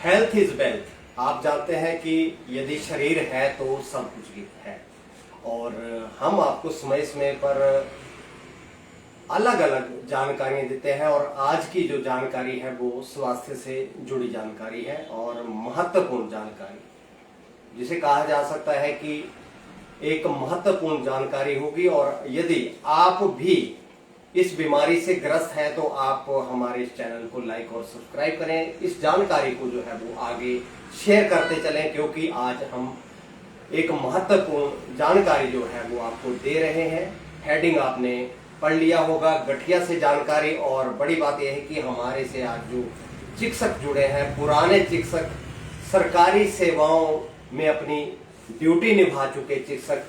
Health is wealth. आप जानते हैं कि यदि शरीर है तो सब कुछ भी है, और हम आपको समय समय पर अलग अलग जानकारियां देते हैं। और आज की जो जानकारी है वो स्वास्थ्य से जुड़ी जानकारी है और महत्वपूर्ण जानकारी, जिसे कहा जा सकता है कि एक महत्वपूर्ण जानकारी होगी। और यदि आप भी इस बीमारी से ग्रस्त हैं तो आप हमारे इस चैनल को लाइक और सब्सक्राइब करें। इस जानकारी को जो है वो आगे शेयर करते चलें, क्योंकि आज हम एक महत्वपूर्ण जानकारी जो है वो आपको दे रहे हैं। हेडिंग आपने पढ़ लिया होगा, गठिया से जानकारी। और बड़ी बात यह है कि हमारे से आज जो चिकित्सक जुड़े हैं, पुराने चिकित्सक, सरकारी सेवाओं में अपनी ड्यूटी निभा चुके चिकित्सक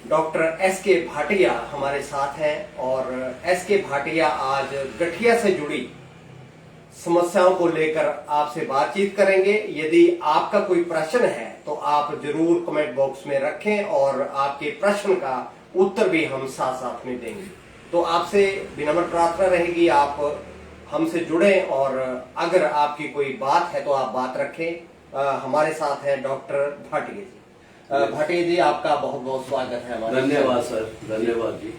डॉक्टर एस.के. भाटिया हमारे साथ हैं। और एस.के. भाटिया आज गठिया से जुड़ी समस्याओं को लेकर आपसे बातचीत करेंगे। यदि आपका कोई प्रश्न है तो आप जरूर कमेंट बॉक्स में रखें और आपके प्रश्न का उत्तर भी हम साथ साथ में देंगे। तो आपसे विनम्र प्रार्थना रहेगी आप हमसे जुड़ें, और अगर आपकी कोई बात है तो आप बात रखें। हमारे साथ हैं डॉक्टर भाटिया जी। भाटिया जी, आपका बहुत बहुत स्वागत है हमारे। धन्यवाद सर, धन्यवाद जी।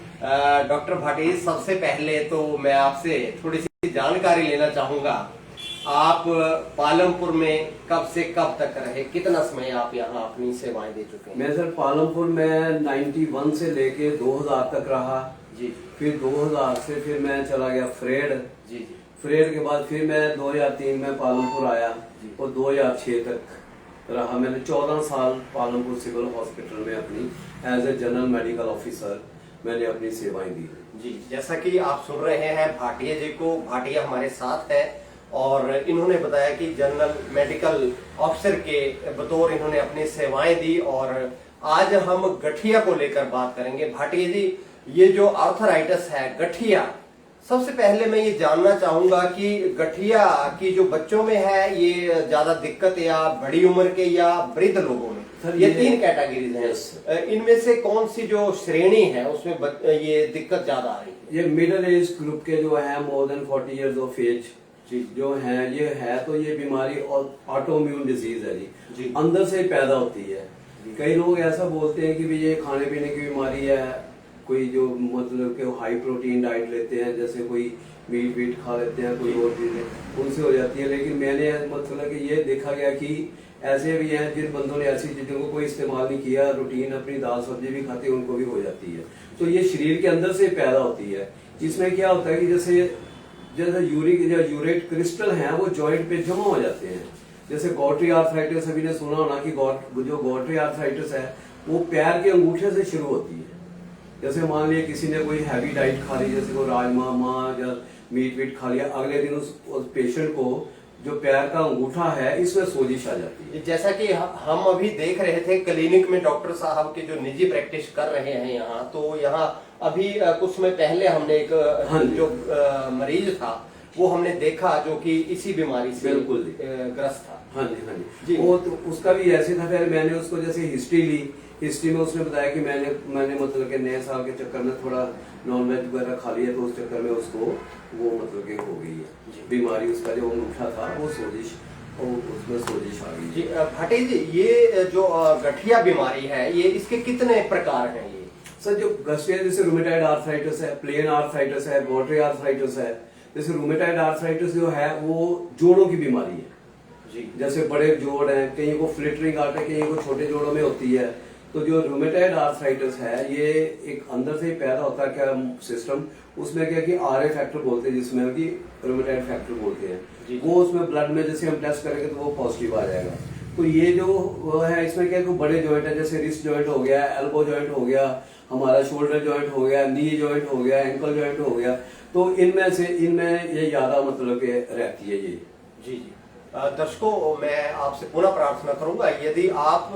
डॉक्टर भाटिया, सबसे पहले तो मैं आपसे थोड़ी सी जानकारी लेना चाहूंगा। आप पालमपुर में कब से कब तक रहे, कितना समय आप यहाँ अपनी सेवाएं दे चुके हैं? मैं सर पालमपुर में 91 से लेके 2000 तक रहा जी। फिर 2000 से फिर मैं चला गया फ्रेड जी। फ्रेड के बाद फिर मैं 2003 में पालमपुर आया और 2006 तक रहा। मैंने 14 साल पालमपुर सिविल हॉस्पिटल में अपनी as a general medical officer मैंने अपनी सेवाएं दी जी। जैसा कि आप सुन रहे हैं भाटिया जी को, भाटिया हमारे साथ है और इन्होंने बताया कि जनरल मेडिकल ऑफिसर के बतौर इन्होंने अपनी सेवाएं दी। और आज हम गठिया को लेकर बात करेंगे। भाटिया जी, ये जो आर्थराइटिस है, गठिया, सबसे पहले मैं ये जानना चाहूंगा कि गठिया की जो बच्चों में है ये ज्यादा दिक्कत, या बड़ी उम्र के या वृद्ध लोगों में? ये 3 कैटेगरीज हैं। इनमें से कौन सी जो श्रेणी है उसमें ये दिक्कत ज्यादा आ रही है? ये मिडिल एज ग्रुप के जो है, more than 40 years of age जो है, ये है तो ये बीमारी ऑटोइम्यून डिजीज है जी, अंदर से पैदा होती है। कई लोग ऐसा बोलते हैं कि भी ये खाने पीने की बीमारी है, कोई जो मतलब कि हाई प्रोटीन डाइट लेते हैं, जैसे कोई मीट वीट खा लेते हैं, कोई और चीजें, उनसे हो जाती है। लेकिन मैंने मतलब कि ये देखा गया कि ऐसे भी हैं जिन बंदों ने ऐसी चीजों को कोई इस्तेमाल नहीं किया, रूटीन अपनी दाल सब्जी भी खाते हैं, उनको भी हो जाती है। तो ये शरीर के अंदर से पैदा होती है। इसमें क्या होता है कि जैसे यूरिक या यूरेट क्रिस्टल हैं वो जॉइंट पे जमा हो जाते हैं। जैसे गॉट्री आर्थराइटिस, अभी ने सुना होना कि जो गॉट्री आर्थराइटिस है वो पैर के अंगूठे से शुरू होती है। जैसे मान लिया किसी ने कोई हैवी डाइट खा ली, जैसे वो राजमा माँ या मीट वीट खा लिया, अगले दिन उस पेशेंट को जो पैर का अंगूठा है इसमें सोजिश आ जाती है। जैसा कि हम अभी देख रहे थे क्लिनिक में डॉक्टर साहब के जो निजी प्रैक्टिस कर रहे हैं यहाँ, तो यहाँ अभी कुछ समय पहले हमने एक जो मरीज था वो हमने देखा जो कि इसी बीमारी से बिल्कुल ग्रस्त था। हाँ जी। वो तो उसका भी ऐसे था। फिर मैंने उसको जैसे हिस्ट्री ली, हिस्ट्री में उसने बताया कि मैंने मतलब कि नए साल के चक्कर में थोड़ा नॉन वेज वगैरह खा लिया, तो उस चक्कर में उसको वो मतलब कि हो गई है बीमारी। उसका जो अंगूठा था वो सोजिश, और उसमें सोजिश आ गई। जी भाटिया जी, ये जो गठिया बीमारी है, ये इसके कितने प्रकार हैं? ये सर जो गठिया, जैसे रूमेटाइड आर्थराइटिस है, प्लेन आर्थराइटिस है, गॉट्री आर्थराइटिस है। जैसे रूमेटाइड आर्थराइटिस जो है वो जोड़ों की बीमारी है जी। जैसे बड़े जोड़ हैं, कहीं को फ्लिटरिंग आर्ट है, कहीं को छोटे जोड़ों में होती है। तो जो रूमेटाइड आर्थराइटिस है ये एक अंदर से ही पैदा होता है क्या सिस्टम, उसमें क्या कि आरए फैक्टर बोलते हैं, जिसमें कि रूमेटाइड फैक्टर बोलते हैं। वो उसमें ब्लड में जैसे हम टेस्ट करेंगे तो वो पॉजिटिव आ जाएगा। तो ये जो है इसमें क्या है, बड़े जॉइंट है, जैसे रिस्ट जॉइंट हो गया, एल्बो जॉइंट हो गया, हमारा शोल्डर जॉइंट हो गया, नी जॉइंट हो गया, एंकल जॉइंट हो गया। तो इनमें ये ज्यादा मतलब के रहती है ये। जी। दर्शकों, मैं आपसे पुनः प्रार्थना करूंगा, यदि आप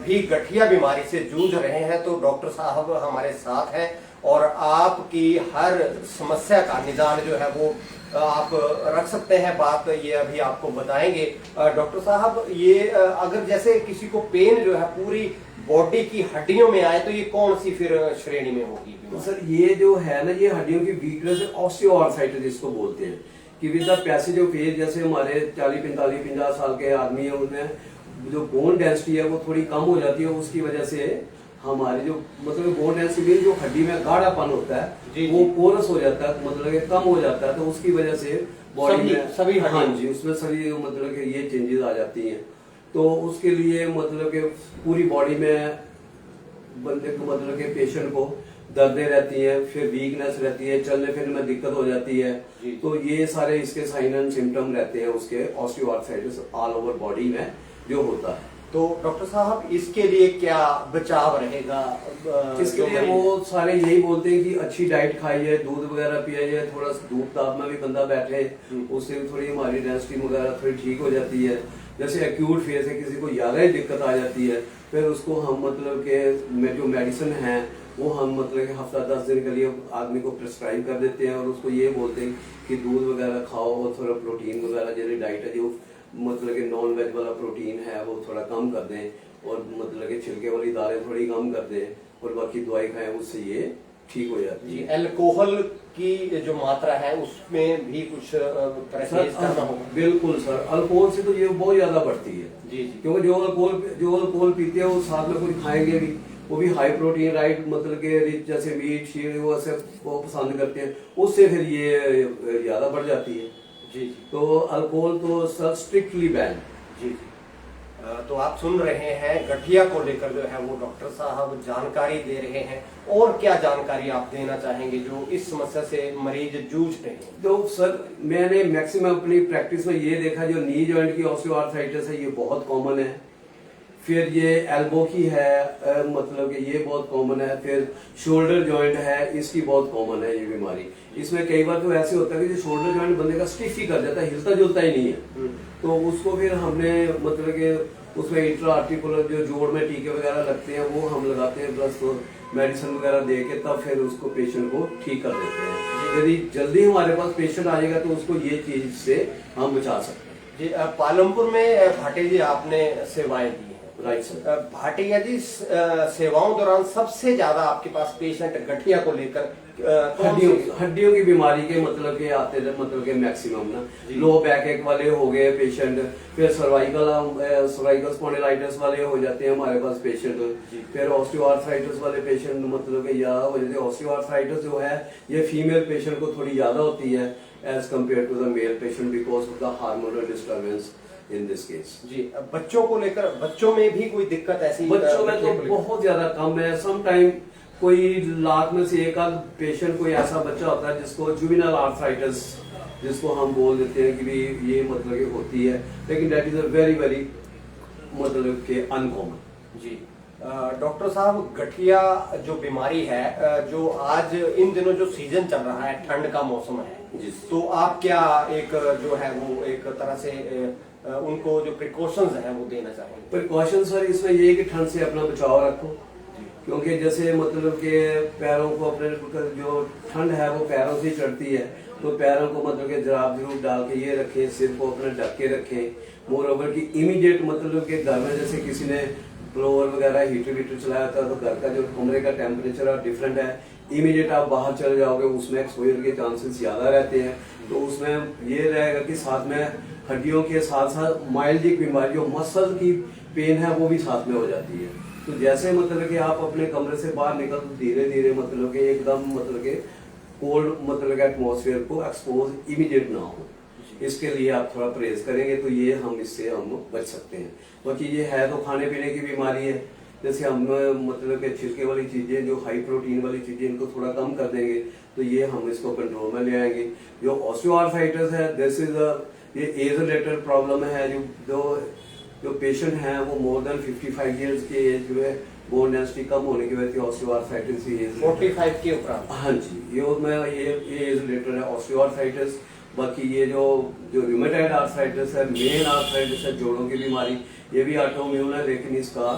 भी गठिया बीमारी से जूझ रहे हैं तो डॉक्टर साहब हमारे साथ हैं और आपकी हर समस्या का निदान जो है वो आप रख सकते हैं। बात ये अभी आपको बताएंगे डॉक्टर साहब। ये अगर जैसे किसी को पेन जो है पूरी बॉडी की हड्डियों में आए तो ये कौन सी फिर श्रेणी में होगी? तो सर ये जो है ना, ये हड्डियों की वीकनेस, ऑस्टियोआर्थराइटिस जिसको बोलते हैं, कि with the passage of age, जैसे हमारे 40, 45, 50 साल के आदमी है, उनमें जो बोन डेंसिटी है वो थोड़ी कम हो जाती है। उसकी वजह से हमारी जो मतलब बोन डेंसिटी, जो हड्डी में गाढ़ापन होता है वो पोरस हो जाता है, मतलब कि कम हो जाता है। तो उसकी वजह से बॉडी में सभी हाँ जी, उसमें सभी मतलब कि ये चेंजेस आ जाती हैं। तो उसके लिए मतलब कि पूरी बॉडी में बंदे को मतलब कि पेशेंट को दर्दें रहती हैं, फिर वीकनेस रहती है, चलने फिरने में दिक्कत हो जाती है। तो ये सारे इसके साइन एंड सिम्टम रहते हैं उसके ऑस्टियोआर्थराइटिस ऑल ओवर बॉडी में जो होता है। तो डॉक्टर साहब इसके लिए क्या बचाव रहेगा? इसके लिए वो सारे यही बोलते हैं कि अच्छी डाइट खाइए, दूध वगैरह पिए, थोड़ा धूप ताप में भी बंदा बैठे, उससे भी थोड़ी हमारी डेंसिटी वगैरह थोड़ी ठीक हो जाती है। जैसे एक्यूट फेज है, किसी को ज्यादा ही दिक्कत आ जाती है, फिर उसको हम मतलब के जो मेडिसिन है वो हम मतलब कि हफ्ता 10 दिन के लिए आदमी को प्रिस्क्राइब कर देते हैं और उसको ये बोलते हैं कि दूध वगैरह खाओ और थोड़ा प्रोटीन वगैरह जैसे डाइट है जो मतलब कि नॉन वेज वाला प्रोटीन है वो थोड़ा कम कर दें और मतलब कि छिलके वाली दालें थोड़ी कम कर दें और बाकी दवाई खाएं, उससे ये ठीक हो जाती है। अल्कोहल की जो मात्रा है उसमें भी कुछ परहेज करना होगा? बिल्कुल सर, अल्कोहल से तो ये बहुत ज्यादा बढ़ती है जी। क्योंकि जो अल्कोहल पीते हैं वो साथ में कुछ खाएंगे भी, वो भी हाई प्रोटीन राइट मतलब के रिच जैसे मीट शीर वो ऐसे वो पसंद करते हैं, उससे फिर ये ज्यादा बढ़ जाती है। जी। तो अल्कोहल तो सर स्ट्रिक्टली बैन। जी। तो आप सुन रहे हैं गठिया को लेकर जो है वो डॉक्टर साहब जानकारी दे रहे हैं। और क्या जानकारी आप देना चाहेंगे जो इस समस्या से मरीज जूझ रहे हैं? तो सर मैंने मैक्सिमम अपनी प्रैक्टिस में ये देखा, जो नी जॉइंट की ऑस्टियोआर्थराइटिस है ये बहुत कॉमन है, फिर ये एल्बो की है मतलब कि ये बहुत कॉमन है, फिर शोल्डर जॉइंट है, इसकी बहुत कॉमन है ये बीमारी। इसमें कई बार तो ऐसे होता है कि जो शोल्डर जॉइंट बंदे का स्टिफ ही कर जाता है, हिलता जुलता ही नहीं है। तो उसको फिर हमने मतलब कि उसमें इंट्रा आर्टिकुलर जो जोड़ में टीके वगैरह लगते हैं वो हम लगाते हैं, प्लस तो मेडिसिन वगैरह दे के तब फिर उसको पेशेंट को ठीक कर देते हैं। यदि जल्दी हमारे पास पेशेंट आ जाएगा तो उसको ये चीज से हम बचा सकते हैं। जी, पालमपुर में भाटे जी आपने सेवाएं दी हैं। Right sir. भाटिया जी, सेवाओं दौरान सबसे ज्यादा आपके पास पेशेंट गठिया को लेकर हड्डियों की बीमारी के मतलब के आते थे, मतलब के मैक्सिमम ना लो बैक एक वाले हो गए पेशेंट, फिर सर्वाइकल स्पॉन्डिलाइटिस वाले हो जाते हैं हमारे पास पेशेंट, फिर ऑस्टियोआर्थराइटिस वाले पेशेंट मतलब के ज्यादा हो जाते हैं। ऑस्टियोआर्थराइटिस जो है ये फीमेल पेशेंट को थोड़ी ज्यादा होती है as compare to the male patient because of the hormonal disturbance in this case. जी, बच्चों को लेकर बच्चों में भी कोई दिक्कत ऐसी? बच्चों में तो बहुत ज्यादा कम है। सम टाइम कोई लाख में से एक आध पेशेंट कोई ऐसा बच्चा होता है जिसको जुवेनाइल आर्थराइटिस जिसको हम बोल देते हैं कि भी ये मतलब कि होती है, लेकिन that is a very very मतलब के अनकॉमन। जी डॉक्टर साहब, गठिया जो बीमारी है, जो आज इन दिनों जो सीजन चल रहा है, ठंड का मौसम है, तो आप क्या एक जो है वो एक तरह से उनको जो प्रिकॉशंस हैं वो देना चाहेंगे? प्रिकॉशन सर इसमें ये है कि ठंड से अपना बचाव रखो, क्योंकि जैसे मतलब के पैरों को अपने जो ठंड है वो पैरों से चढ़ती है, तो पैरों को मतलब के जराब जरूर डाल के ये रखें, सिर को अपने ढक के रखें। मोर ओवर की इमीडिएट मतलब के घर में जैसे किसी ने ब्लोअर वगैरह हीटर चलाया था तो घर का जो कमरे का टेम्परेचर डिफरेंट है, इमीडिएट आप बाहर चले जाओगे उसमें एक्सपोजर के चांसेस ज्यादा रहते हैं। तो उसमें ये रहेगा कि साथ में हड्डियों के साथ साथ माइल्ड बीमारी जो मसल की पेन है वो भी साथ में हो जाती है। तो जैसे मतलब कि आप अपने कमरे से बाहर निकल तो धीरे धीरे मतलब कि एकदम मतलब के कोल्ड मतलब के एटमॉस्फेयर को एक्सपोज इमीडिएट ना हो, इसके लिए आप थोड़ा परहेज करेंगे तो ये हम इससे हम बच सकते हैं। बाकी ये है तो खाने पीने की बीमारी है, जैसे हम मतलब के छिलके वाली चीजें जो हाई प्रोटीन वाली चीजें इनको थोड़ा कम कर देंगे तो ये हम इसको कंट्रोल में ले आएंगे। जो ऑस्टियोआर्थराइटिस है दिस इज ये एज रिलेटेड प्रॉब्लम है, जो पेशेंट हैं वो मोर देन 55 इयर्स के एज जो है बोन डेंसिटी कम होने की वजह से ऑस्टियोआर्थराइटिस एज 45 के ऊपर। हाँ जी, ये एज रिलेटेड है ऑस्टियोआर्थराइटिस। बाकी ये जो रूमेटॉइड आर्थराइटिस है, मेन आर्थराइटिस है, जोड़ों की बीमारी, ये भी ऑटोइम्यून है, लेकिन इसका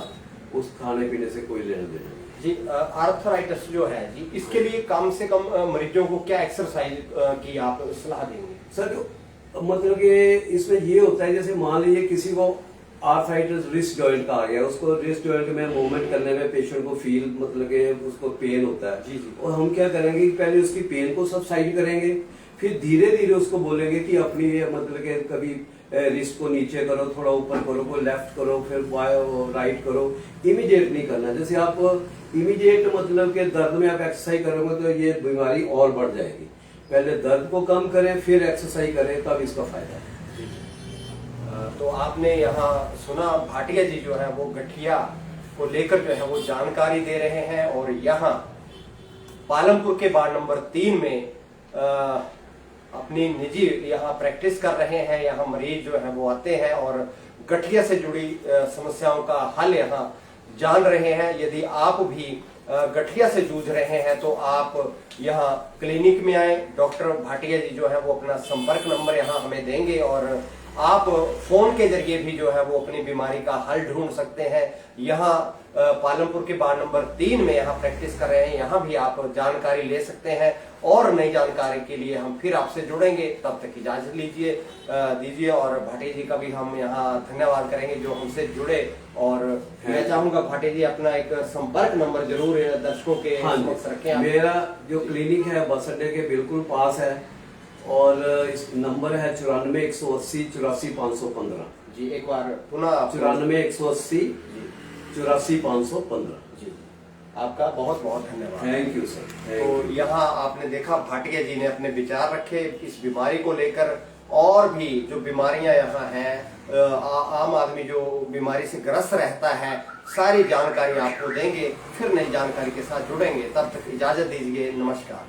उस खाने पीने से कोई लेना देना नहीं। जी, आर्थराइटिस जो है जी, इसके लिए कम से कम मरीजों को क्या एक्सरसाइज की आप सलाह देंगे? सर जो मतलब कि इसमें ये होता है जैसे मान लीजिए किसी को आर्थराइटिस रिस्ट जॉइंट का आ गया, उसको रिस्ट जॉइंट में मूवमेंट करने में पेशेंट को फील मतलब कि उसको पेन होता है। जी। और हम क्या करेंगे कि पहले उसकी पेन को सबसाइड करेंगे, फिर धीरे धीरे उसको बोलेंगे कि अपनी ये मतलब कि कभी रिस्ट को नीचे करो, थोड़ा ऊपर करो, कोई लेफ्ट करो, फिर राइट करो। इमीडिएट नहीं करना। जैसे आप इमीडिएट मतलब कि दर्द में आप एक्सरसाइज करोगे तो ये बीमारी और बढ़ जाएगी। पहले दर्द को कम करें फिर एक्सरसाइज करें, तब इसका फायदा है। तो आपने यहाँ सुना भाटिया जी जो है वो गठिया को लेकर जो है वो जानकारी दे रहे हैं, और यहाँ पालमपुर के वार्ड नंबर 3 में अपनी निजी यहाँ प्रैक्टिस कर रहे हैं। यहाँ मरीज जो है वो आते हैं और गठिया से जुड़ी समस्याओं का हल यहाँ जान रहे हैं। यदि आप भी गठिया से जूझ रहे हैं तो आप यहाँ क्लिनिक में आए। डॉक्टर भाटिया जी जो है वो अपना संपर्क नंबर यहाँ हमें देंगे, और आप फोन के जरिए भी जो है वो अपनी बीमारी का हल ढूंढ सकते हैं। यहाँ पालमपुर के वार्ड नंबर 3 में यहाँ प्रैक्टिस कर रहे हैं, यहाँ भी आप जानकारी ले सकते हैं। और नई जानकारी के लिए हम फिर आपसे जुड़ेंगे, तब तक इजाजत दीजिए। और भाटिया जी का भी हम यहाँ धन्यवाद करेंगे जो हमसे जुड़े। और मैं चाहूंगा भाटिया जी अपना एक संपर्क नंबर जरूर दर्शकों के समक्ष रखें। मेरा जो क्लिनिक है बस अड्डे के बिल्कुल पास है, और इस नंबर है 94 180 84 515 जी। एक बार पुनः 94 180 84 515 जी। आपका बहुत बहुत धन्यवाद। Thank you sir. तो यहाँ आपने देखा भाटिया जी ने अपने विचार रखे इस बीमारी को लेकर, और भी जो बीमारियां यहाँ हैं, आम आदमी जो बीमारी से ग्रस्त रहता है, सारी जानकारी आपको देंगे। फिर नई जानकारी के साथ जुड़ेंगे, तब तक इजाजत दीजिए। नमस्कार।